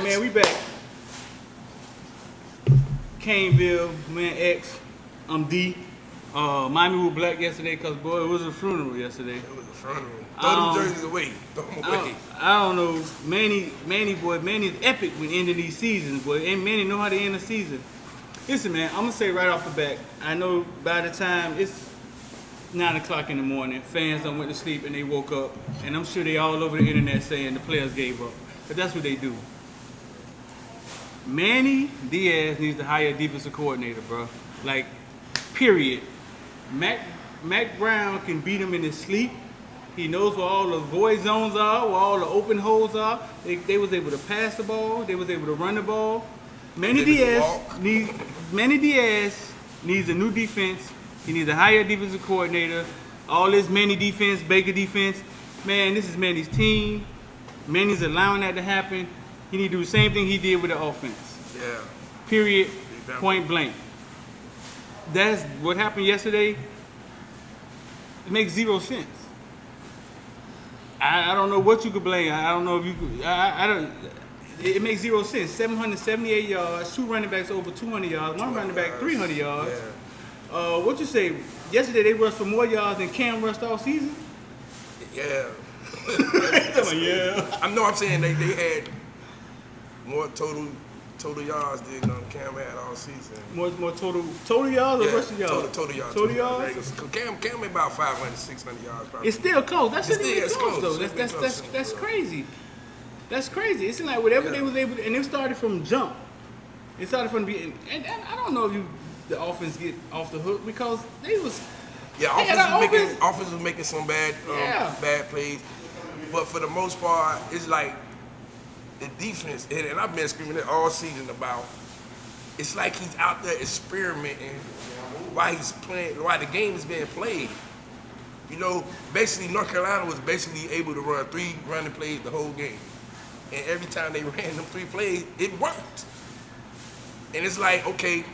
right, man, we back. Caneville, man, X. I'm D. Miami was black yesterday because, boy, it was a funeral yesterday. It was a funeral. Throw them jerseys away. Throw them away. I don't know. Manny's epic when ending these seasons, boy. And Manny know how to end a season. Listen, man, I'm going to say right off the bat, I know by the time it's 9 o'clock in the morning, fans done went to sleep and they woke up, and I'm sure they all over the internet saying the players gave up. But that's what they do. Manny Diaz needs to hire a defensive coordinator, bro. Like, period. Mac Brown can beat him in his sleep. He knows where all the void zones are, where all the open holes are. They was able to pass the ball. They was able to run the ball. Manny Diaz needs a new defense. He needs to hire a defensive coordinator. All this Manny defense, Baker defense. Man, this is Manny's team. Manny's allowing that to happen. He need to do the same thing he did with the offense. Yeah. Period. Point blank. That's what happened yesterday. It makes zero sense. I don't know what you could blame. I don't know if you could. I don't. It makes zero sense. 778 yards, 2 running backs over 200 yards, 1 running back 300 yards. Yeah. What you say? Yesterday they rushed for more yards than Cam rushed all season. Yeah. Yeah. I'm saying they had more total yards than Cam had all season. More total yards or rushing yards? Total yards. Total yards. Cam had about 500, 600 yards probably. It's still close. That's close though. That's crazy. That's crazy. It seemed like whatever they was able to, and it started from jump. It started from the beginning. And I don't know if the offense get off the hook because they was. Yeah, offense was making some bad plays, but for the most part, it's like the defense. And I've been screaming it all season about. It's like he's out there experimenting while he's playing, while the game is being played. You know, basically North Carolina was basically able to run 3 running plays the whole game, and every time they ran them 3 plays, it worked. And it's like, okay.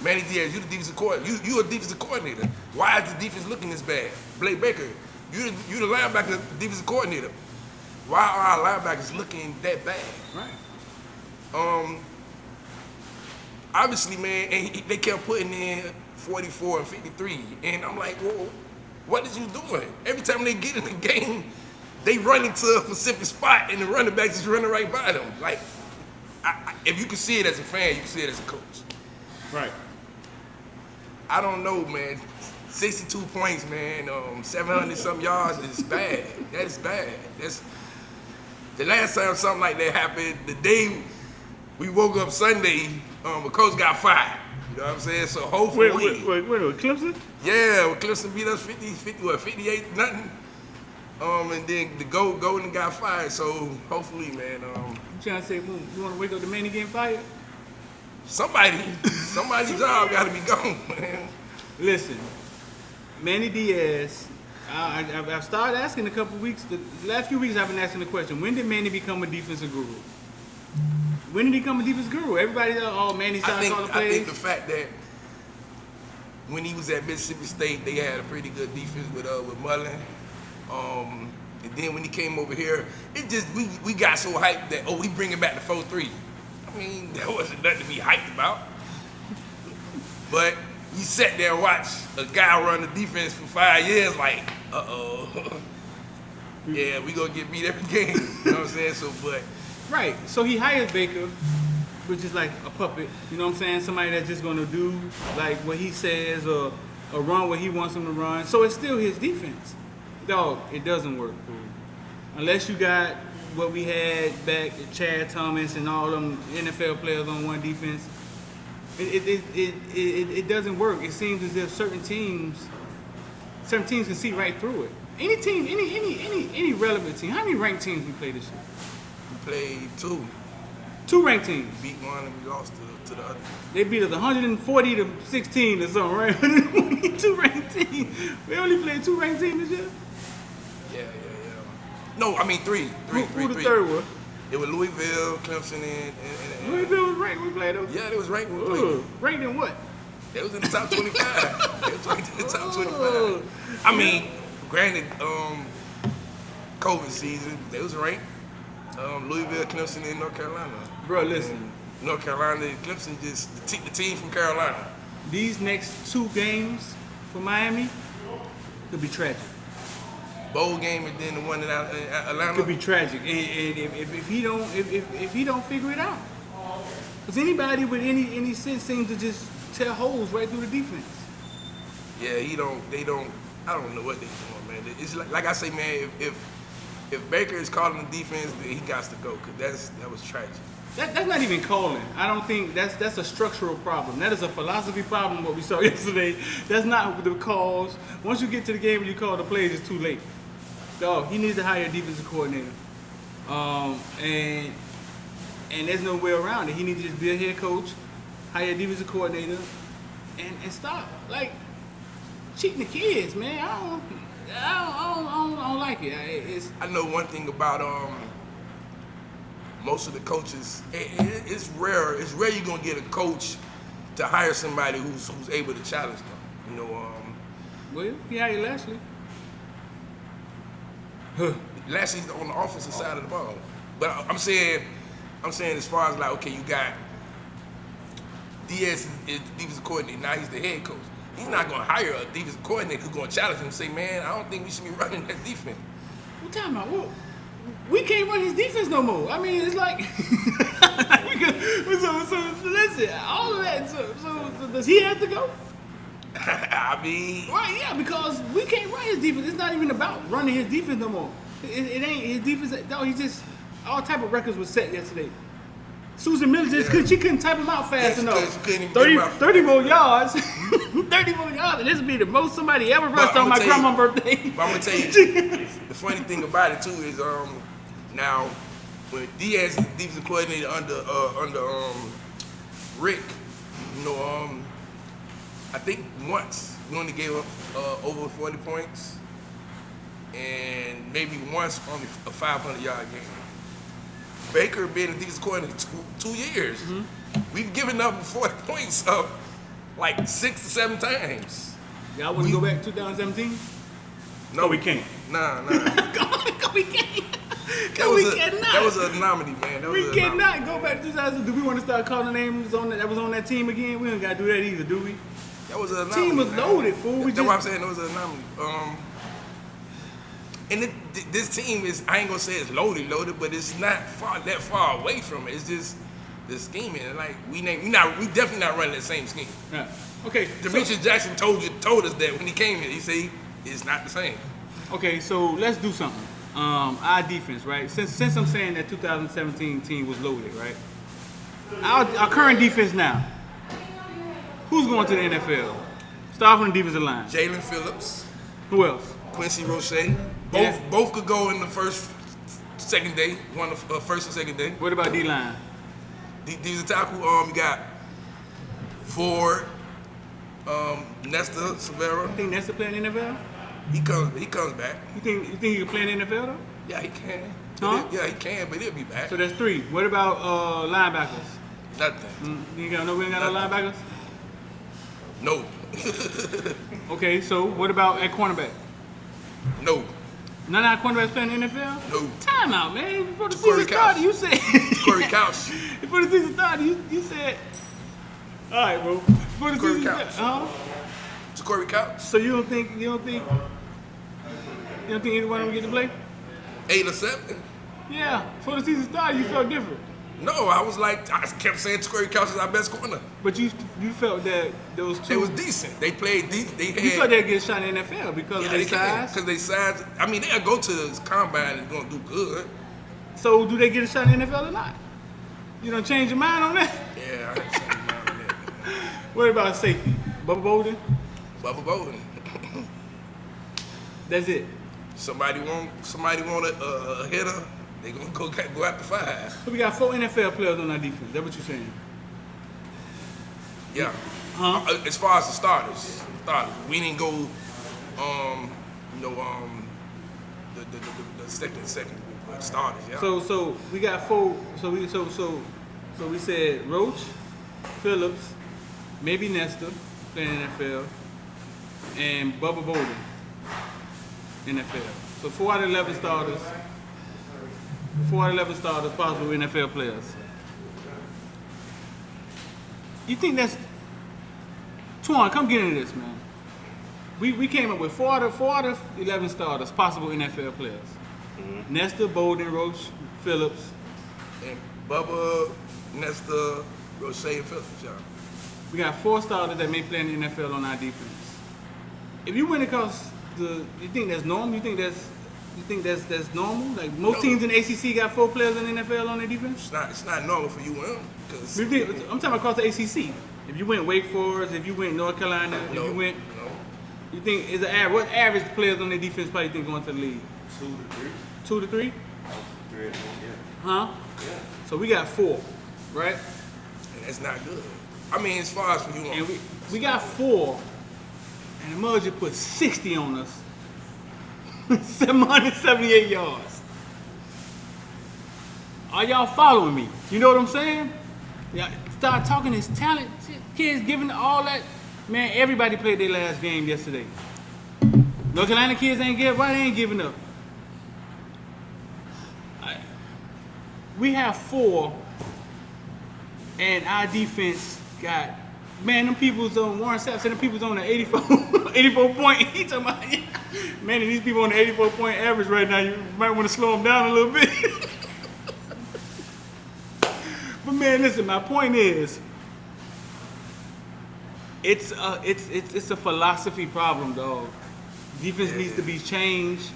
Manny Diaz, you the defensive coordinator. You a defensive coordinator. Why is the defense looking this bad? Blake Baker, you the linebacker defensive coordinator. Why are our linebackers looking that bad? Right. Obviously, man, and they kept putting in 44 and 53, and I'm like, whoa, what is you doing? Every time they get in the game, they run into a specific spot, and the running backs is running right by them. Like, if you can see it as a fan, you can see it as a coach. Right. I don't know, man. 62 points, man. 700 some yards is bad. That is bad. That's the last time something like that happened. The day we woke up Sunday, a coach got fired. You know what I'm saying? So hopefully. Wait, with Clemson? Yeah, well, Clemson beat us 58 nothing. And then the Golden got fired. So hopefully, man. You trying to say, you want to wake up the man getting fired? Somebody's job got to be gone, man. Listen, Manny Diaz, I've started asking a couple weeks, the last few weeks I've been asking the question, when did Manny become a defensive guru? When did he become a defensive guru? Everybody, Manny started calling plays. I think the fact that when he was at Mississippi State, they had a pretty good defense with Mullen. And then when he came over here, it just, we got so hyped that, we bringing back the 4-3. I mean, that wasn't nothing to be hyped about. But you sat there and watched a guy run the defense for 5 years like, yeah, we gonna get beat every game. You know what I'm saying? So, but. Right, so he hires Baker, which is like a puppet, you know what I'm saying? Somebody that's just gonna do like what he says or run what he wants him to run. So it's still his defense. Dog, it doesn't work, fool. Unless you got what we had back at Chad Thomas and all them NFL players on one defense, it doesn't work. It seems as if certain teams can see right through it. Any team, any relevant team. How many ranked teams we played this year? We played 2. 2 ranked teams. Beat one and we lost to the other. They beat us 140 to 16 or something, right? 2 ranked teams. We only played 2 ranked teams this year. Yeah. No, I mean 3. Who the third was? It was Louisville, Clemson, and Louisville was ranked. We played them. Yeah, it was ranked. We played. Ranked in what? They was in the top 25. They was ranked in the top 25. I mean, granted, COVID season, they was ranked. Louisville, Clemson, and North Carolina. Bro, listen. And North Carolina, Clemson just the team from Carolina. These next 2 games for Miami could be tragic. Bowl game and then the one in Atlanta could be tragic. And if he don't figure it out, because anybody with any sense seems to just tear holes right through the defense. Yeah, they don't. I don't know what they're doing, man. It's like I say, man. If Baker is calling the defense, then he got to go, because that was tragic. That's not even calling. I don't think that's a structural problem. That is a philosophy problem. What we saw yesterday. That's not the calls. Once you get to the game and you call the plays, it's too late. Dog, he needs to hire a defensive coordinator. And there's no way around it. He needs to just be a head coach, hire a defensive coordinator, and stop. Like, cheating the kids, man. I don't like it. I know one thing about most of the coaches. It's rare. It's rare you're gonna get a coach to hire somebody who's able to challenge them. You know. Well, he hired Lashley. Lashley's on the offensive side of the ball. But I'm saying as far as like, okay, you got Diaz is the defensive coordinator. Now he's the head coach. He's not going to hire a defensive coordinator who's going to challenge him and say, man, I don't think we should be running that defense. What talking about? Well, we can't run his defense no more. I mean, it's like, so listen, all of that. So does he have to go? I mean, right, yeah, because we can't run his defense. It's not even about running his defense no more. It ain't his defense. No, he just all type of records was set yesterday. Susan Miller just she couldn't type them out fast enough. 30 more yards. 30 more yards. And this would be the most somebody ever rushed on my grandma's birthday. But I'm gonna tell you, the funny thing about it too is now when Diaz is defensive coordinator under Rick, you know, I think once we only gave up over 40 points, and maybe once on a 500-yard game. Baker being a defensive coordinator 2 years. Mm-hmm. We've given up 40 points up like 6 to 7 times. Y'all want to go back to 2017? No, we can't. Nah. We can't. That was an anomaly, man. We cannot go back to 2000. Do we want to start calling names that was on that team again? We don't got to do that either, do we? That was an anomaly. Team was loaded, fool. That's what I'm saying. That was an anomaly. And this team is, I ain't gonna say it's loaded, but it's not that far away from it. It's just the scheming. And like we definitely not running the same scheme. Yeah. Okay. Demetrius Jackson told us that when he came here. He said it's not the same. Okay, so let's do something. Our defense, right? Since I'm saying that 2017 team was loaded, right? Our current defense now. Who's going to the NFL? Start from the defensive line. Jalen Phillips. Who else? Quincy Roche. Both could go in the second day. First and second day. What about D-line? These tackle. You got Ford, Nesta Severa. You think Nesta playing in the NFL? He comes back. You think he can play in the NFL though? Yeah, he can. Huh? Yeah, he can, but he'll be back. So that's 3. What about linebackers? Nothing. We ain't got no linebackers? No. Okay, so what about at cornerback? No. None of our cornerbacks playing in the NFL? No. Time out, man. Before the season started, you said. Corey Couch. Before the season started, you said. All right, bro. Before the season started, Corey Couch. So you don't think either one of them get to play? 8 or 7. Yeah. Before the season started, you felt different. No, I kept saying Corey Couch is our best corner. But you felt that those two. They was decent. They played decent. You felt they'd get a shot in the NFL because of their size? Because they size. I mean, they'll go to the combine and going to do good. So do they get a shot in the NFL or not? You don't change your mind on that? Yeah, I had to change my mind on that. What about safety? Bubba Bolden? Bubba Bolden. That's it. Somebody want a hitter. They gonna go after 5. So we got 4 NFL players on our defense. That's what you're saying? Yeah. Huh? As far as the starters, we didn't go. The second group, but starters. Yeah. So we got 4. So we said Roach, Phillips, maybe Nesta playing NFL, and Bubba Bolden NFL. So 4 out of 11 starters. 4 out of 11 starters, possible NFL players. You think that's... Twan, come get into this, man. We came up with 4 out of 11 starters, possible NFL players. Mm-hmm. Nestor, Bolden, Roche, Phillips. And Bubba, Nestor, Roche, and Phillips, yeah. We got 4 starters that may play in the NFL on our defense. If you went across you think that's normal? You think that's normal? Like most teams in the ACC got 4 players in the NFL on their defense? It's not normal for you and them. I'm talking across the ACC. If you went Wake Forest, if you went North Carolina, if you went, you think is the average? What average players on their defense probably think going to the league? 2 to 3. 2 to 3? 3 yeah. Huh? Yeah. So we got 4, right? And that's not good. I mean, as far as for you and we got 4, and the Mudge put 60 on us. 778 yards. Are y'all following me? You know what I'm saying? Yeah, start talking this talent. Kids giving all that. Man, everybody played their last game yesterday. North Carolina kids why they ain't giving up? We have 4, and our defense got, man, them people's on, Warren Sapp said them people's on an 84 point. He talking about, man, these people on the 84-point average right now, you might want to slow them down a little bit. But man, listen, my point is, it's a philosophy problem, dog. Defense needs to be changed.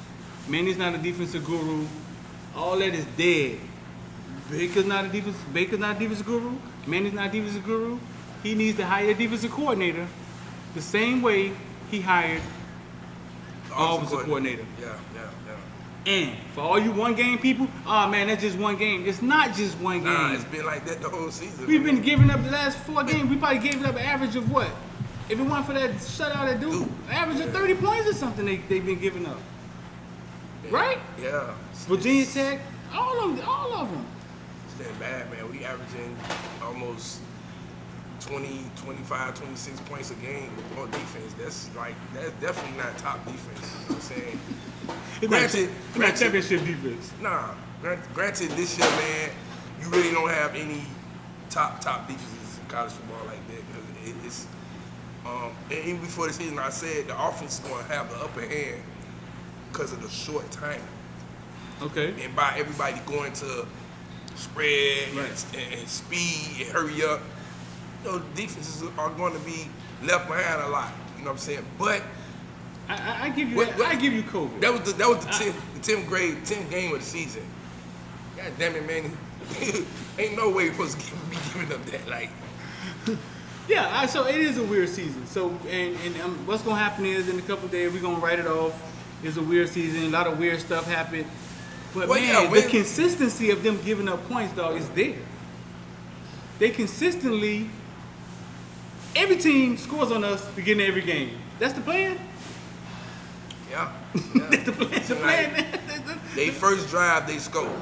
Manny's not a defensive guru. All that is dead. Baker's not a defensive guru. Manny's not a defensive guru. He needs to hire a defensive coordinator the same way he hired offensive coordinator. Yeah. And for all you one-game people, oh man, that's just one game. It's not just one game. Nah, it's been like that the whole season. We've been giving up the last 4 games. We probably gave up an average of what? If it weren't for that shutout that dude, average of 30 points or something they've been giving up. Right? Yeah. Virginia Tech, all of them. It's been bad, man. We averaging almost 20, 25, 26 points a game on defense. That's definitely not top defense. You know what I'm saying? It's not championship defense. Nah. Granted, this year, man, you really don't have any top defenses in college football like that. Because it's and even before the season, I said the offense is going to have the upper hand because of the short time. Okay. And by everybody going to spread and speed and hurry up, you know, defenses are going to be left behind a lot. You know what I'm saying? But I give you I give you COVID. That was the 10th game of the season. God damn it, man! Ain't no way you're supposed to be giving up that like. Yeah, so it is a weird season. So and what's gonna happen is in a couple of days we're gonna write it off. It's a weird season. A lot of weird stuff happened. But the consistency of them giving up points, dog, is there. They consistently, every team scores on us beginning of every game. That's the plan. Yeah. That's the plan. That's the plan. They first drive, they score.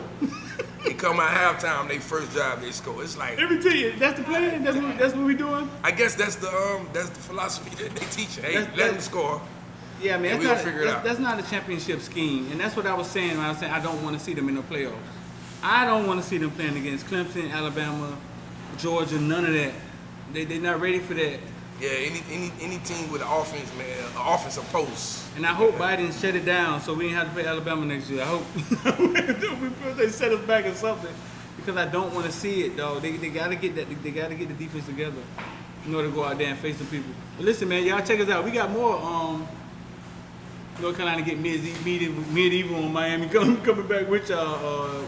They come out halftime, they first drive, they score. It's like every team. That's the plan. That's what we doing. I guess that's the philosophy that they teaching. Hey, let them score. Yeah, man. We'll figure it out. That's not a championship scheme, and that's what I was saying when I was saying I don't want to see them in the playoffs. I don't want to see them playing against Clemson, Alabama, Georgia, none of that. They're not ready for that. Yeah, any team with an offense, man, an offensive post. And I hope Biden shut it down so we ain't have to play Alabama next year. I hope they set us back or something, because I don't want to see it, dog. They gotta get that. They gotta get the defense together in order to go out there and face the people. But listen, man, y'all check us out. We got more. North Carolina get medieval on Miami coming back with y'all.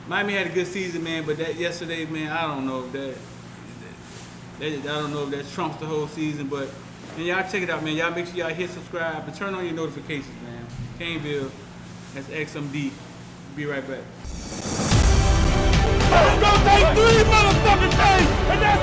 Miami had a good season, man, but that yesterday, man, I don't know if that trumps the whole season. But and y'all check it out, man. Y'all make sure y'all hit subscribe and turn on your notifications, man. Caneville, that's XMD. Be right back. It's gonna take 3 motherfucking days, and that's